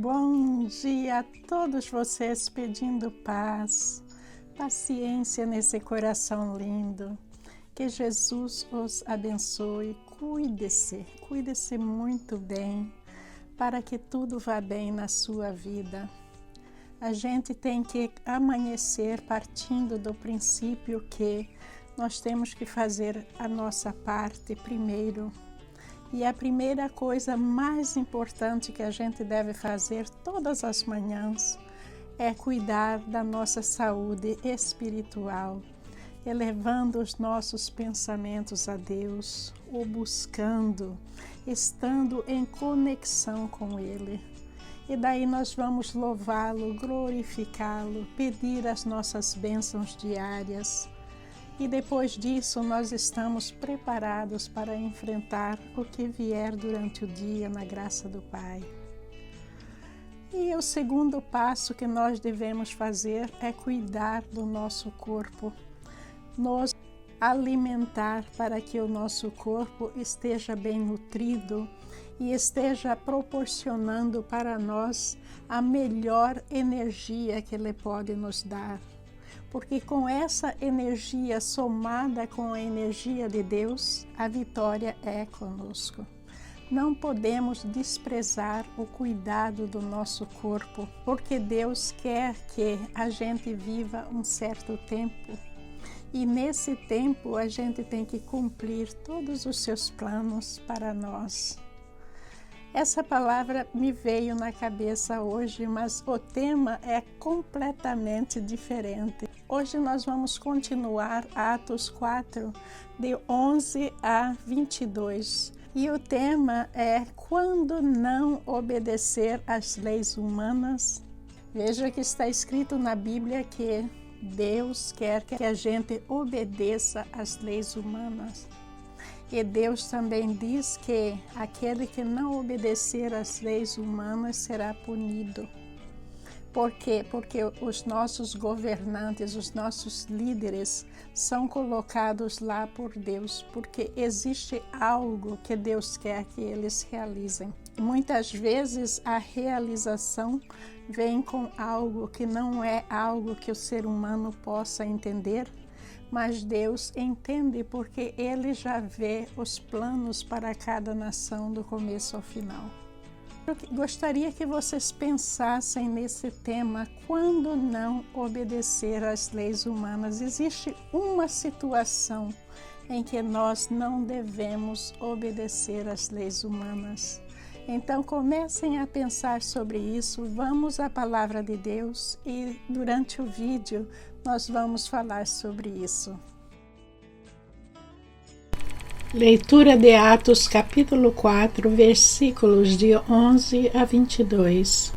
Bom dia a todos vocês, pedindo paz, paciência nesse coração lindo. Que Jesus os abençoe. Cuide-se muito bem, para que tudo vá bem na sua vida. A gente tem que amanhecer partindo do princípio que nós temos que fazer a nossa parte primeiro. E a primeira coisa mais importante que a gente deve fazer todas as manhãs é cuidar da nossa saúde espiritual, elevando os nossos pensamentos a Deus, o buscando, estando em conexão com Ele. E daí nós vamos louvá-lo, glorificá-lo, pedir as nossas bênçãos diárias. E depois disso nós estamos preparados para enfrentar o que vier durante o dia na graça do Pai. E o segundo passo que nós devemos fazer é cuidar do nosso corpo, nos alimentar para que o nosso corpo esteja bem nutrido e esteja proporcionando para nós a melhor energia que Ele pode nos dar. Porque com essa energia somada com a energia de Deus, a vitória é conosco. Não podemos desprezar o cuidado do nosso corpo, porque Deus quer que a gente viva um certo tempo. E nesse tempo a gente tem que cumprir todos os seus planos para nós. Essa palavra me veio na cabeça hoje, mas o tema é completamente diferente. Hoje nós vamos continuar Atos 4, de 11 a 22. E o tema é quando não obedecer às leis humanas. Veja que está escrito na Bíblia que Deus quer que a gente obedeça às leis humanas. E Deus também diz que aquele que não obedecer às leis humanas será punido. Por quê? Porque os nossos governantes, os nossos líderes são colocados lá por Deus, porque existe algo que Deus quer que eles realizem. E muitas vezes a realização vem com algo que não é algo que o ser humano possa entender, mas Deus entende porque Ele já vê os planos para cada nação do começo ao final. Eu gostaria que vocês pensassem nesse tema, quando não obedecer às leis humanas. Existe uma situação em que nós não devemos obedecer às leis humanas. Então comecem a pensar sobre isso, vamos à palavra de Deus e durante o vídeo nós vamos falar sobre isso. Leitura de Atos capítulo 4, versículos de 11 a 22.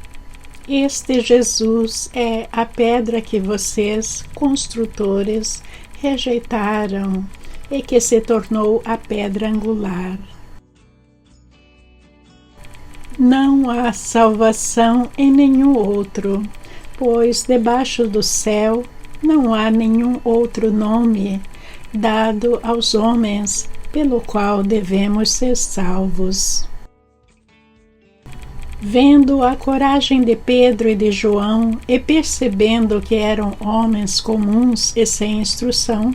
Este Jesus é a pedra que vocês, construtores, rejeitaram e que se tornou a pedra angular. Não há salvação em nenhum outro, pois debaixo do céu não há nenhum outro nome dado aos homens pelo qual devemos ser salvos. Vendo a coragem de Pedro e de João e percebendo que eram homens comuns e sem instrução,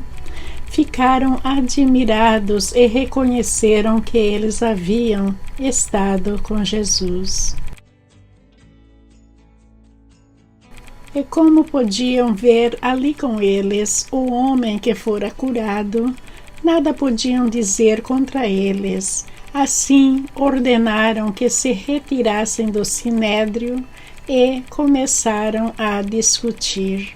ficaram admirados e reconheceram que eles haviam estado com Jesus. E como podiam ver ali com eles o homem que fora curado, nada podiam dizer contra eles. Assim ordenaram que se retirassem do sinédrio e começaram a discutir,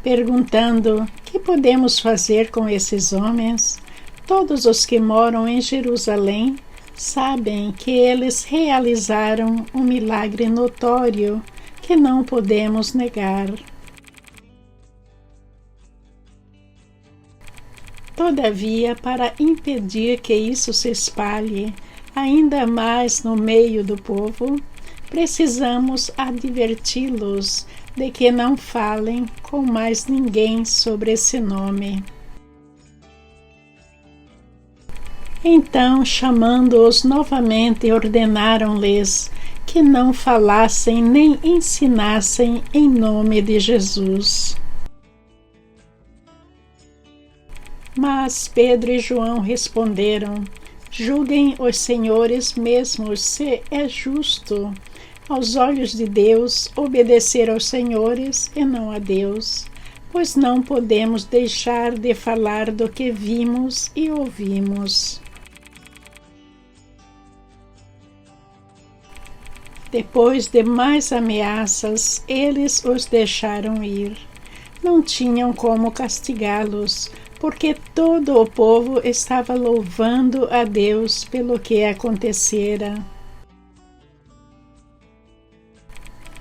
perguntando: que podemos fazer com esses homens? Todos os que moram em Jerusalém sabem que eles realizaram um milagre notório que não podemos negar. Todavia, para impedir que isso se espalhe ainda mais no meio do povo, precisamos adverti-los de que não falem com mais ninguém sobre esse nome. Então, chamando-os novamente, ordenaram-lhes que não falassem nem ensinassem em nome de Jesus. Mas Pedro e João responderam: julguem os senhores mesmos se é justo, aos olhos de Deus, obedecer aos senhores e não a Deus, pois não podemos deixar de falar do que vimos e ouvimos. Depois de mais ameaças, eles os deixaram ir. Não tinham como castigá-los, porque todo o povo estava louvando a Deus pelo que acontecera.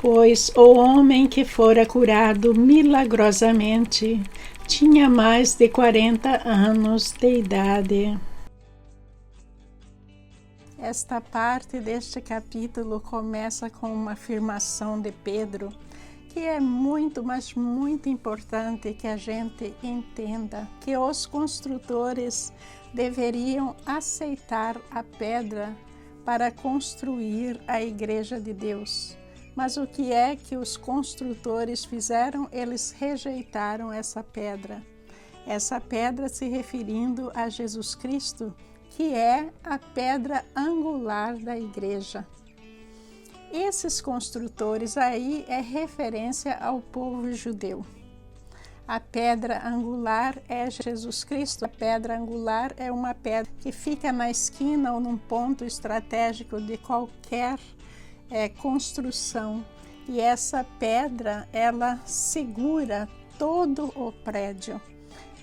Pois o homem que fora curado milagrosamente tinha mais de 40 anos de idade. Esta parte deste capítulo começa com uma afirmação de Pedro que é muito, mas muito importante que a gente entenda que os construtores deveriam aceitar a pedra para construir a igreja de Deus. Mas o que é que os construtores fizeram? Eles rejeitaram essa pedra. Essa pedra se referindo a Jesus Cristo, que é a pedra angular da igreja. Esses construtores aí é referência ao povo judeu. A pedra angular é Jesus Cristo. A pedra angular é uma pedra que fica na esquina ou num ponto estratégico de qualquer construção. E essa pedra, ela segura todo o prédio.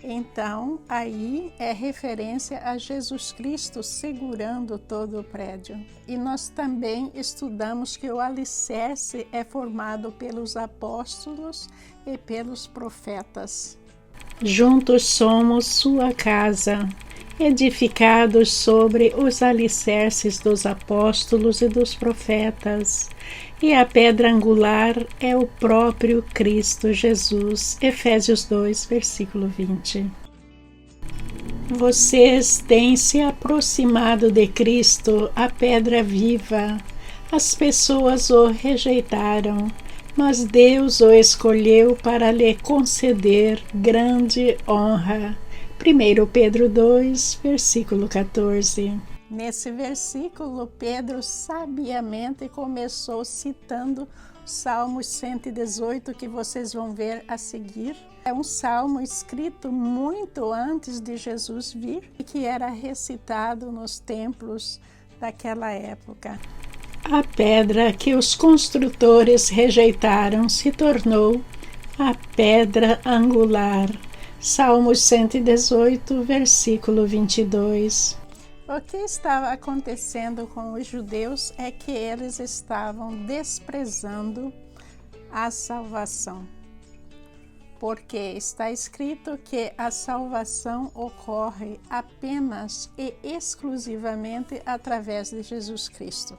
Então, aí é referência a Jesus Cristo segurando todo o prédio. E nós também estudamos que o alicerce é formado pelos apóstolos e pelos profetas. Juntos somos sua casa, edificados sobre os alicerces dos apóstolos e dos profetas. E a pedra angular é o próprio Cristo Jesus. Efésios 2, versículo 20. Vocês têm se aproximado de Cristo, a pedra viva. As pessoas o rejeitaram, mas Deus o escolheu para lhe conceder grande honra. 1 Pedro 2, versículo 14. Nesse versículo, Pedro sabiamente começou citando o Salmo 118, que vocês vão ver a seguir. É um salmo escrito muito antes de Jesus vir e que era recitado nos templos daquela época. A pedra que os construtores rejeitaram se tornou a pedra angular. Salmos 118, versículo 22. O que estava acontecendo com os judeus é que eles estavam desprezando a salvação. Porque está escrito que a salvação ocorre apenas e exclusivamente através de Jesus Cristo.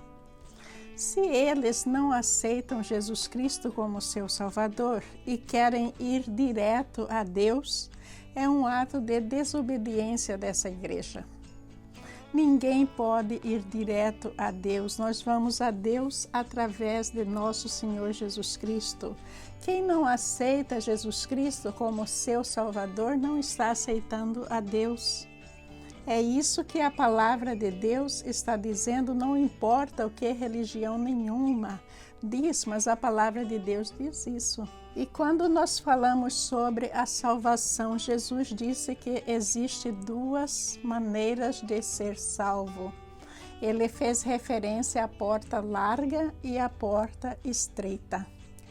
Se eles não aceitam Jesus Cristo como seu Salvador e querem ir direto a Deus, é um ato de desobediência dessa igreja. Ninguém pode ir direto a Deus. Nós vamos a Deus através de nosso Senhor Jesus Cristo. Quem não aceita Jesus Cristo como seu Salvador não está aceitando a Deus. É isso que a palavra de Deus está dizendo, não importa o que religião nenhuma diz, mas a palavra de Deus diz isso. E quando nós falamos sobre a salvação, Jesus disse que existe duas maneiras de ser salvo. Ele fez referência à porta larga e à porta estreita.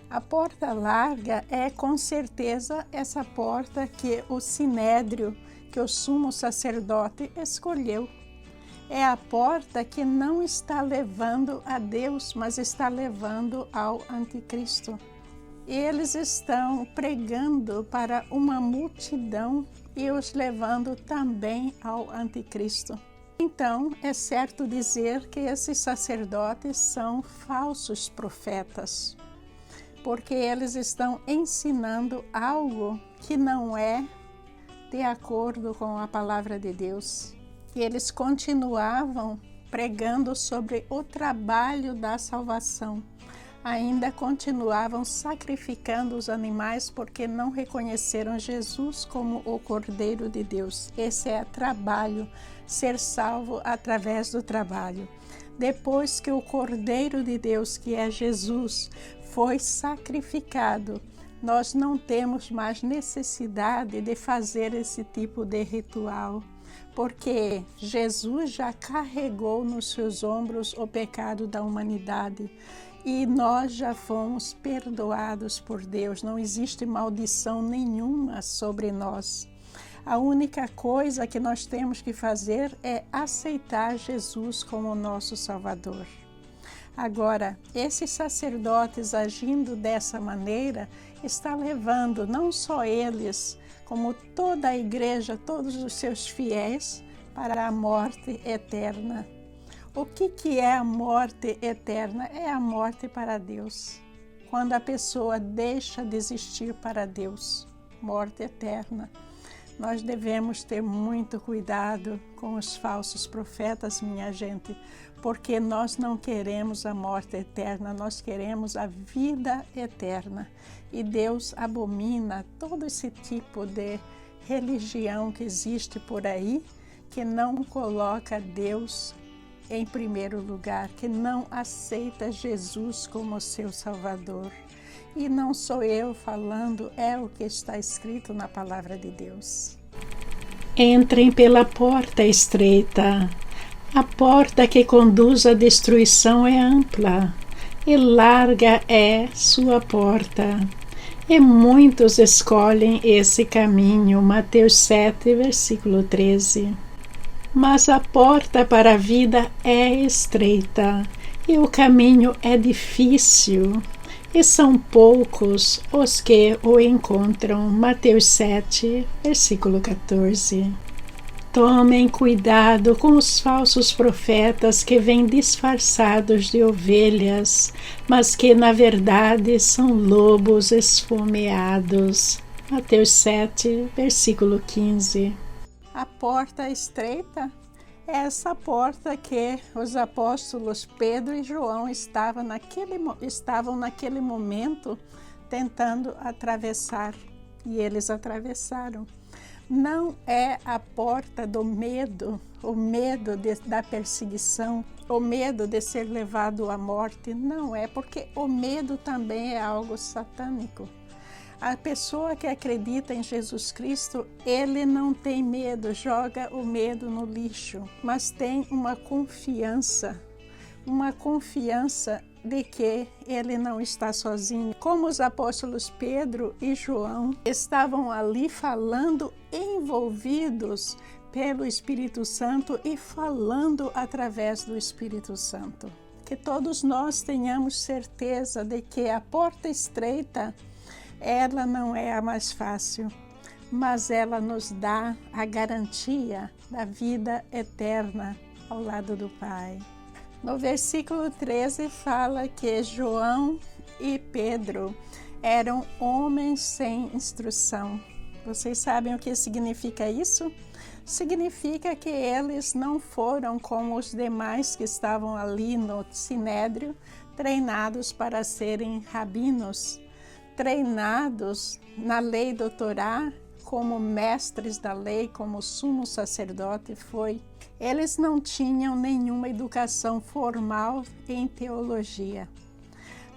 A porta larga é com certeza essa porta que o sinédrio, que o sumo sacerdote escolheu. É a porta que não está levando a Deus, mas está levando ao anticristo. Eles estão pregando para uma multidão e os levando também ao anticristo. Então, é certo dizer que esses sacerdotes são falsos profetas, porque eles estão ensinando algo que não é de acordo com a palavra de Deus. E eles continuavam pregando sobre o trabalho da salvação. Ainda continuavam sacrificando os animais porque não reconheceram Jesus como o Cordeiro de Deus. Esse é trabalho, ser salvo através do trabalho. Depois que o Cordeiro de Deus, que é Jesus, foi sacrificado, nós não temos mais necessidade de fazer esse tipo de ritual, porque Jesus já carregou nos seus ombros o pecado da humanidade. E nós já fomos perdoados por Deus, não existe maldição nenhuma sobre nós. A única coisa que nós temos que fazer é aceitar Jesus como nosso Salvador. Agora, esses sacerdotes agindo dessa maneira, está levando não só eles, como toda a igreja, todos os seus fiéis, para a morte eterna. O que é a morte eterna? É a morte para Deus. Quando a pessoa deixa de existir para Deus, morte eterna. Nós devemos ter muito cuidado com os falsos profetas, minha gente, porque nós não queremos a morte eterna, nós queremos a vida eterna. E Deus abomina todo esse tipo de religião que existe por aí, que não coloca Deus em primeiro lugar, que não aceita Jesus como seu Salvador. E não sou eu falando, é o que está escrito na palavra de Deus. Entrem pela porta estreita. A porta que conduz à destruição é ampla, e larga é sua porta. E muitos escolhem esse caminho. Mateus 7, versículo 13. Mas a porta para a vida é estreita, e o caminho é difícil, e são poucos os que o encontram. Mateus 7, versículo 14. Tomem cuidado com os falsos profetas que vêm disfarçados de ovelhas, mas que na verdade são lobos esfomeados. Mateus 7, versículo 15. A porta estreita é essa porta que os apóstolos Pedro e João estavam naquele momento tentando atravessar, e eles atravessaram. Não é a porta do medo, o medo da perseguição, o medo de ser levado à morte, não é, porque o medo também é algo satânico. A pessoa que acredita em Jesus Cristo, ele não tem medo, joga o medo no lixo, mas tem uma confiança de que ele não está sozinho. Como os apóstolos Pedro e João estavam ali falando, envolvidos pelo Espírito Santo e falando através do Espírito Santo. Que todos nós tenhamos certeza de que a porta estreita, ela não é a mais fácil, mas ela nos dá a garantia da vida eterna ao lado do Pai. No versículo 13 fala que João e Pedro eram homens sem instrução. Vocês sabem o que significa isso? Significa que eles não foram como os demais que estavam ali no Sinédrio, treinados para serem rabinos, treinados na lei do Torá, como mestres da lei, como sumo sacerdote foi. Eles não tinham nenhuma educação formal em teologia.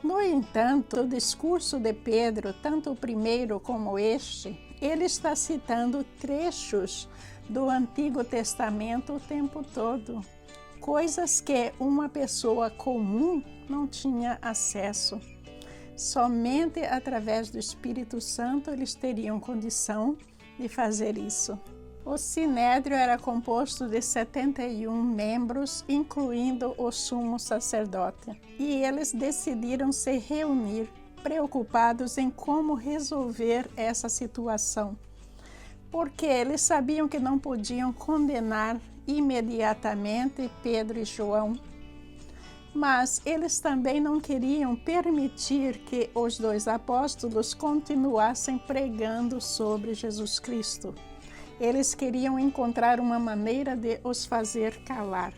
No entanto, o discurso de Pedro, tanto o primeiro como este, ele está citando trechos do Antigo Testamento o tempo todo, coisas que uma pessoa comum não tinha acesso. Somente através do Espírito Santo eles teriam condição de fazer isso. O Sinédrio era composto de 71 membros, incluindo o sumo sacerdote. E eles decidiram se reunir, preocupados em como resolver essa situação. Porque eles sabiam que não podiam condenar imediatamente Pedro e João. Mas eles também não queriam permitir que os dois apóstolos continuassem pregando sobre Jesus Cristo. Eles queriam encontrar uma maneira de os fazer calar.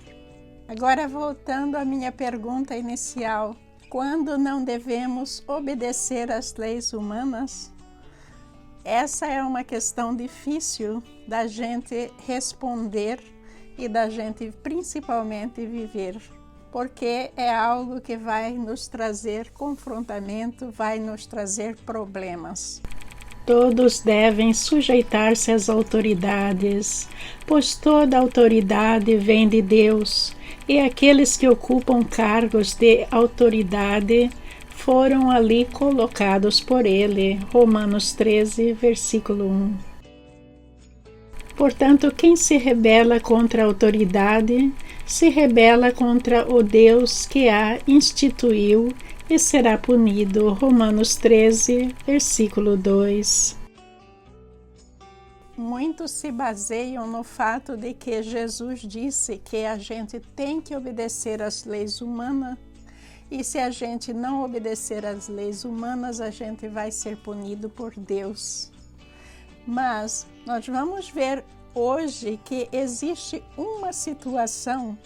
Agora, voltando à minha pergunta inicial, quando não devemos obedecer às leis humanas? Essa é uma questão difícil da gente responder e da gente principalmente viver, porque é algo que vai nos trazer confrontamento, vai nos trazer problemas. Todos devem sujeitar-se às autoridades, pois toda autoridade vem de Deus, e aqueles que ocupam cargos de autoridade foram ali colocados por Ele. Romanos 13, versículo 1. Portanto, quem se rebela contra a autoridade, se rebela contra o Deus que a instituiu e será punido. Romanos 13, versículo 2. Muitos se baseiam no fato de que Jesus disse que a gente tem que obedecer às leis humanas, e se a gente não obedecer às leis humanas, a gente vai ser punido por Deus. Mas nós vamos ver hoje que existe uma situação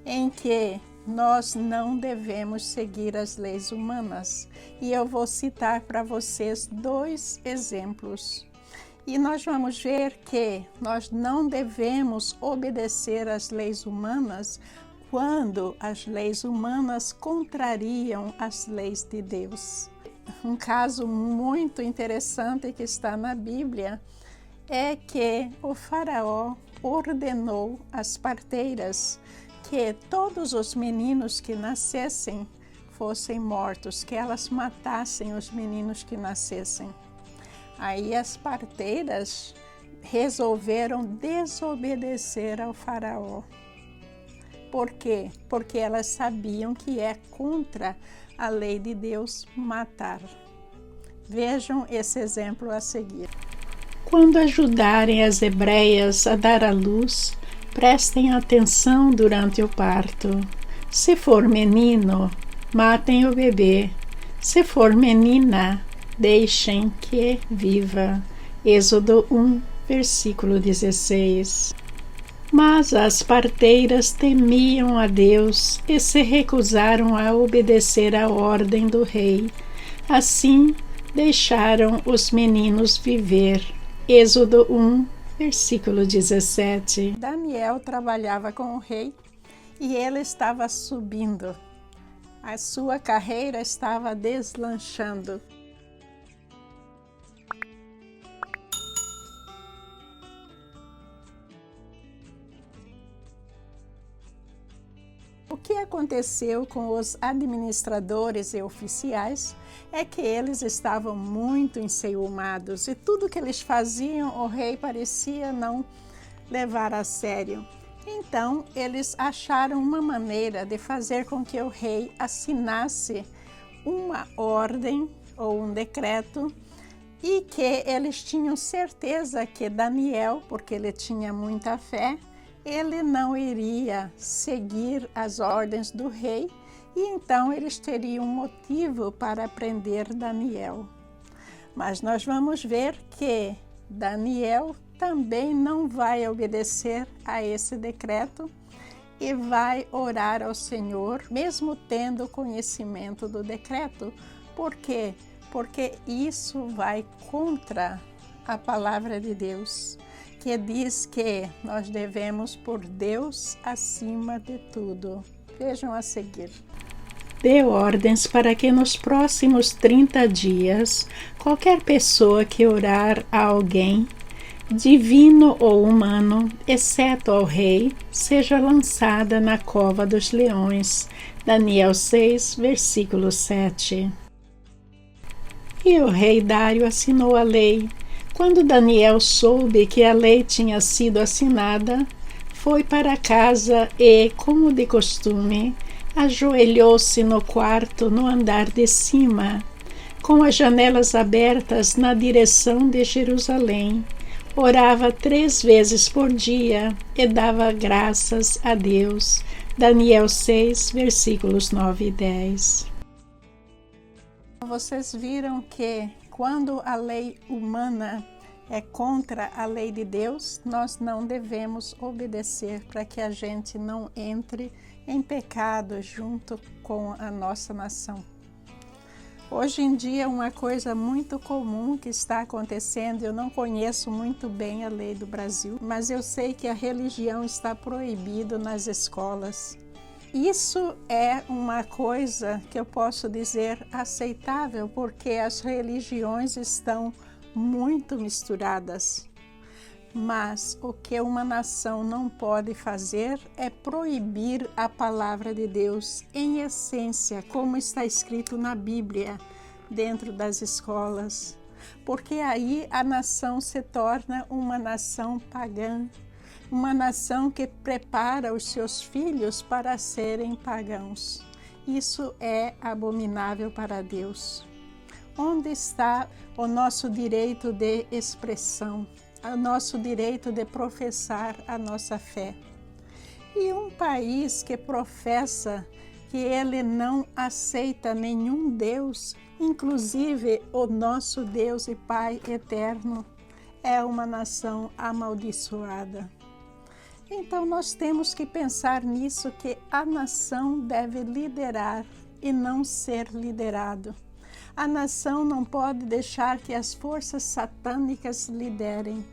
em que nós não devemos seguir as leis humanas. E eu vou citar para vocês 2 exemplos. E nós vamos ver que nós não devemos obedecer às leis humanas quando as leis humanas contrariam as leis de Deus. Um caso muito interessante que está na Bíblia é que o faraó ordenou às parteiras que todos os meninos que nascessem fossem mortos, que elas matassem os meninos que nascessem. Aí as parteiras resolveram desobedecer ao faraó. Por quê? Porque elas sabiam que é contra a lei de Deus matar. Vejam esse exemplo a seguir. Quando ajudarem as hebreias a dar à luz, prestem atenção durante o parto. Se for menino, matem o bebê. Se for menina, deixem que viva. Êxodo 1, versículo 16. Mas as parteiras temiam a Deus e se recusaram a obedecer à ordem do rei. Assim, deixaram os meninos viver. Êxodo 1, versículo 17. Daniel trabalhava com o rei e ele estava subindo. A sua carreira estava deslanchando. O que aconteceu com os administradores e oficiais é que eles estavam muito enciumados e tudo que eles faziam o rei parecia não levar a sério. Então, eles acharam uma maneira de fazer com que o rei assinasse uma ordem ou um decreto e que eles tinham certeza que Daniel, porque ele tinha muita fé, ele não iria seguir as ordens do rei e então eles teriam motivo para prender Daniel. Mas nós vamos ver que Daniel também não vai obedecer a esse decreto e vai orar ao Senhor, mesmo tendo conhecimento do decreto. Por quê? Porque isso vai contra a palavra de Deus, que diz que nós devemos pôr Deus acima de tudo. Vejam a seguir. Deu ordens para que nos próximos 30 dias, qualquer pessoa que orar a alguém, divino ou humano, exceto ao rei, seja lançada na cova dos leões. Daniel 6, versículo 7. E o rei Dário assinou a lei. Quando Daniel soube que a lei tinha sido assinada, foi para casa e, como de costume, ajoelhou-se no quarto no andar de cima, com as janelas abertas na direção de Jerusalém. Orava 3 vezes por dia e dava graças a Deus. Daniel 6, versículos 9 e 10. Vocês viram que quando a lei humana é contra a lei de Deus, nós não devemos obedecer para que a gente não entre em pecado junto com a nossa nação. Hoje em dia, uma coisa muito comum que está acontecendo, eu não conheço muito bem a lei do Brasil, mas eu sei que a religião está proibida nas escolas. Isso é uma coisa que eu posso dizer aceitável, porque as religiões estão muito misturadas. Mas o que uma nação não pode fazer é proibir a palavra de Deus em essência, como está escrito na Bíblia, dentro das escolas. Porque aí a nação se torna uma nação pagã, uma nação que prepara os seus filhos para serem pagãos. Isso é abominável para Deus. Onde está o nosso direito de expressão? O nosso direito de professar a nossa fé? E um país que professa que ele não aceita nenhum Deus, inclusive o nosso Deus e Pai eterno, é uma nação amaldiçoada. Então nós temos que pensar nisso, que a nação deve liderar e não ser liderado. A nação não pode deixar que as forças satânicas liderem,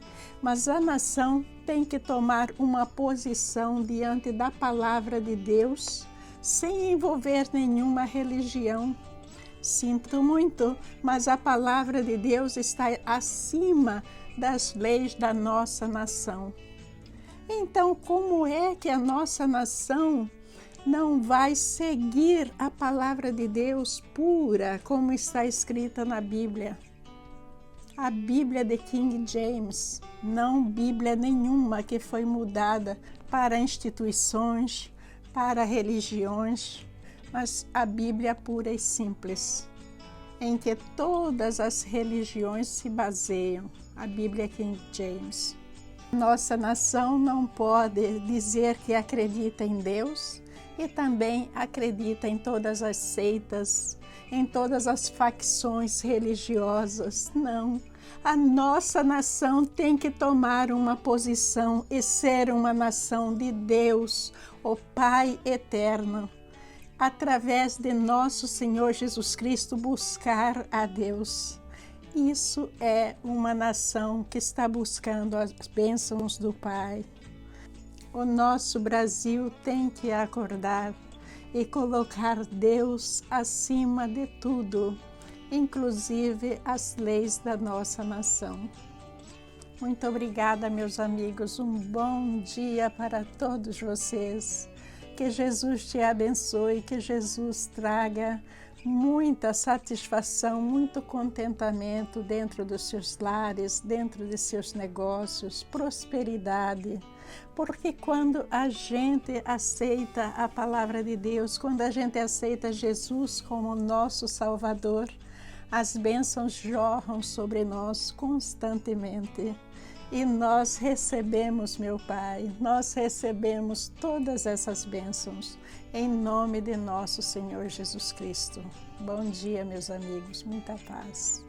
mas a nação tem que tomar uma posição diante da palavra de Deus, sem envolver nenhuma religião. Sinto muito, mas a palavra de Deus está acima das leis da nossa nação. Então, como é que a nossa nação não vai seguir a palavra de Deus pura, como está escrita na Bíblia? A Bíblia de King James, não Bíblia nenhuma que foi mudada para instituições, para religiões, mas a Bíblia pura e simples, em que todas as religiões se baseiam, a Bíblia King James. Nossa nação não pode dizer que acredita em Deus e também acredita em todas as seitas, em todas as facções religiosas. Não. A nossa nação tem que tomar uma posição e ser uma nação de Deus, o Pai eterno. Através de nosso Senhor Jesus Cristo, buscar a Deus. Isso é uma nação que está buscando as bênçãos do Pai. O nosso Brasil tem que acordar e colocar Deus acima de tudo, inclusive as leis da nossa nação. Muito obrigada, meus amigos. Um bom dia para todos vocês. Que Jesus te abençoe, que Jesus traga muita satisfação, muito contentamento dentro dos seus lares, dentro de seus negócios, prosperidade. Porque quando a gente aceita a palavra de Deus, quando a gente aceita Jesus como nosso Salvador, as bênçãos jorram sobre nós constantemente. E nós recebemos, meu Pai, nós recebemos todas essas bênçãos em nome de nosso Senhor Jesus Cristo. Bom dia, meus amigos, muita paz.